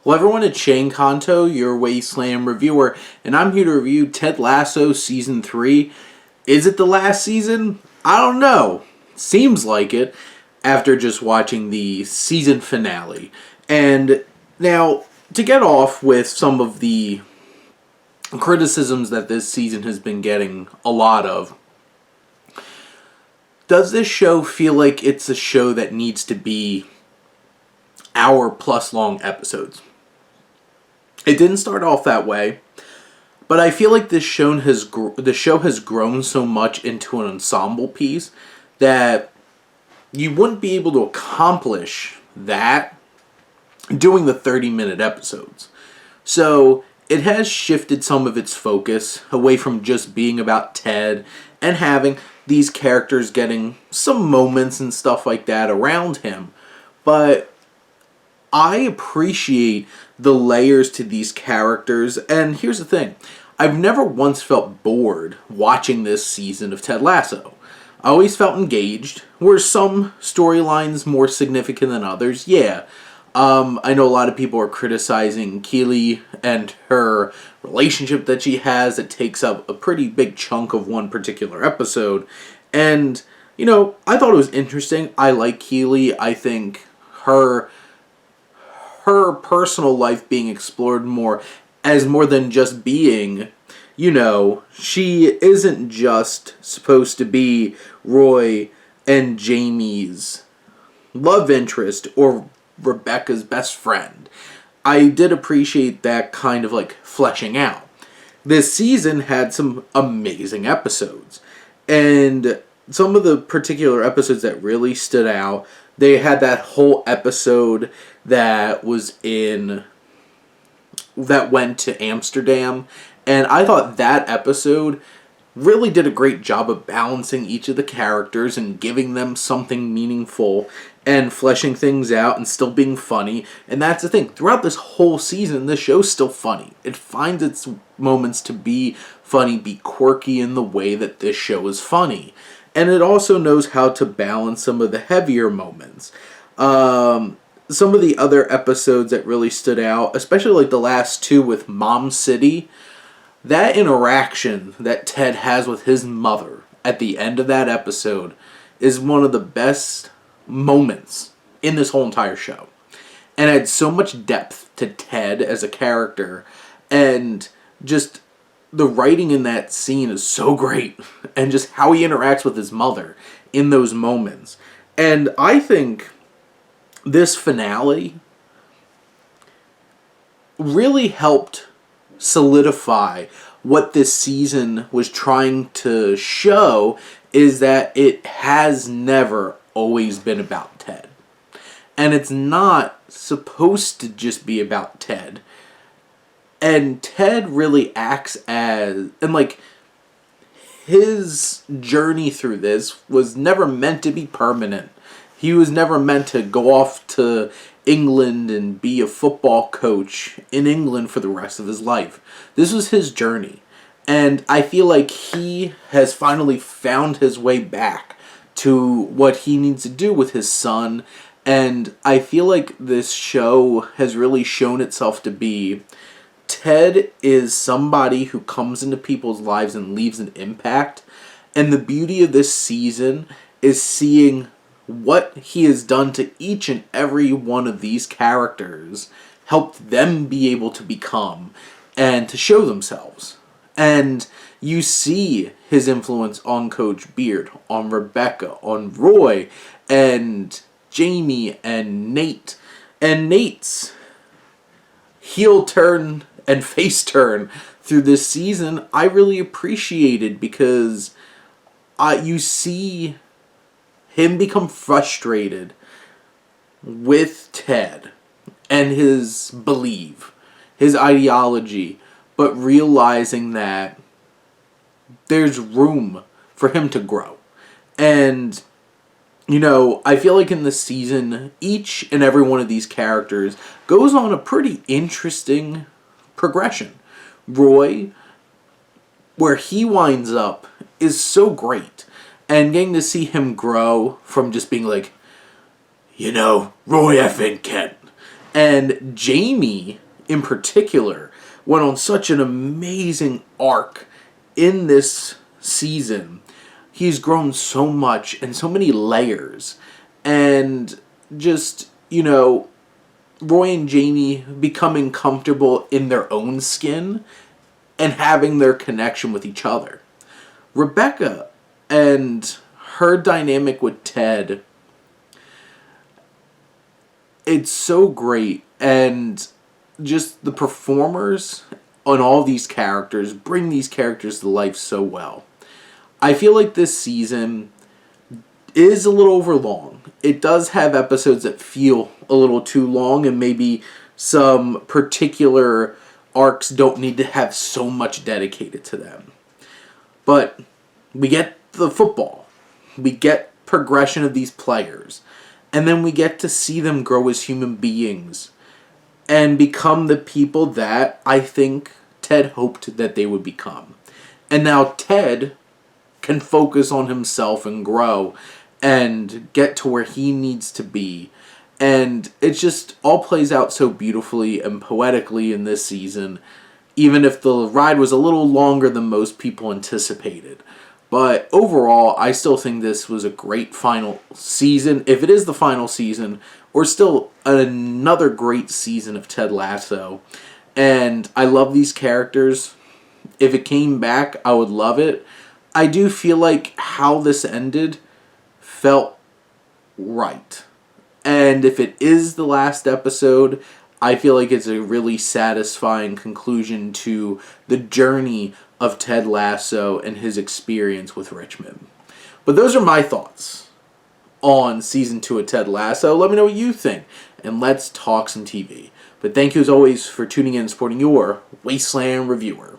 Hello everyone, it's Shane Kanto, your Wasteland reviewer, and I'm here to review Ted Lasso Season 3. Is it the last season? I don't know. Seems like it, after just watching the season finale. And now, to get off with some of the criticisms that this season has been getting a lot of, does this show feel like it's a show that needs to be hour-plus long episodes? It didn't start off that way, but I feel like the show has grown so much into an ensemble piece that you wouldn't be able to accomplish that doing the 30-minute episodes. So it has shifted some of its focus away from just being about Ted and having these characters getting some moments and stuff like that around him. But I appreciate the layers to these characters, and here's the thing. I've never once felt bored watching this season of Ted Lasso. I always felt engaged. Were some storylines more significant than others? Yeah. I know a lot of people are criticizing Keely and her relationship that she has that takes up a pretty big chunk of one particular episode. And, I thought it was interesting. I like Keely. I think her personal life being explored more than just being, she isn't just supposed to be Roy and Jamie's love interest or Rebecca's best friend. I did appreciate that kind of fleshing out. This season had some amazing episodes, and some of the particular episodes that really stood out, they had that whole episode that went to Amsterdam, and I thought that episode really did a great job of balancing each of the characters and giving them something meaningful and fleshing things out and still being funny. And that's the thing. Throughout this whole season, the show's still funny. It finds its moments to be funny, be quirky in the way that this show is funny. And it also knows how to balance some of the heavier moments. Some of the other episodes that really stood out, especially the last two with Mom City, that interaction that Ted has with his mother at the end of that episode is one of the best moments in this whole entire show. And it had so much depth to Ted as a character, and just the writing in that scene is so great, and just how he interacts with his mother in those moments. And I think this finale really helped solidify what this season was trying to show, is that it has never always been about Ted. And it's not supposed to just be about Ted. And Ted really acts as, and his journey through this was never meant to be permanent. He was never meant to go off to England and be a football coach in England for the rest of his life. This was his journey. And I feel like he has finally found his way back to what he needs to do with his son. And I feel like this show has really shown itself to be, Ted is somebody who comes into people's lives and leaves an impact. And the beauty of this season is seeing what he has done to each and every one of these characters, helped them be able to become and to show themselves. And you see his influence on Coach Beard, on Rebecca, on Roy, and Jamie, and Nate. And Nate's heel turn and face turn through this season, I really appreciated, because you see him become frustrated with Ted and his belief, his ideology, but realizing that there's room for him to grow. And, I feel like in this season, each and every one of these characters goes on a pretty interesting progression. Roy, where he winds up, is so great. And getting to see him grow from just being Roy effing Kent, And Jamie, in particular, went on such an amazing arc in this season. He's grown so much and so many layers. And just, Roy and Jamie becoming comfortable in their own skin and having their connection with each other. Rebecca and her dynamic with Ted, it's so great, and just the performers on all these characters bring these characters to life so well. I feel like this season is a little overlong. It does have episodes that feel a little too long, and maybe some particular arcs don't need to have so much dedicated to them. But we get the football. We get progression of these players. And then we get to see them grow as human beings and become the people that I think Ted hoped that they would become. And now Ted can focus on himself and grow and get to where he needs to be. And it just all plays out so beautifully and poetically in this season, even if the ride was a little longer than most people anticipated. But overall, I still think this was a great final season. If it is the final season, or still another great season of Ted Lasso. And I love these characters. If it came back, I would love it. I do feel like how this ended felt right. And if it is the last episode, I feel like it's a really satisfying conclusion to the journey of Ted Lasso and his experience with Richmond. But those are my thoughts on Season 2 of Ted Lasso. Let me know what you think, and let's talk some TV. But thank you as always for tuning in and supporting your Wasteland reviewer.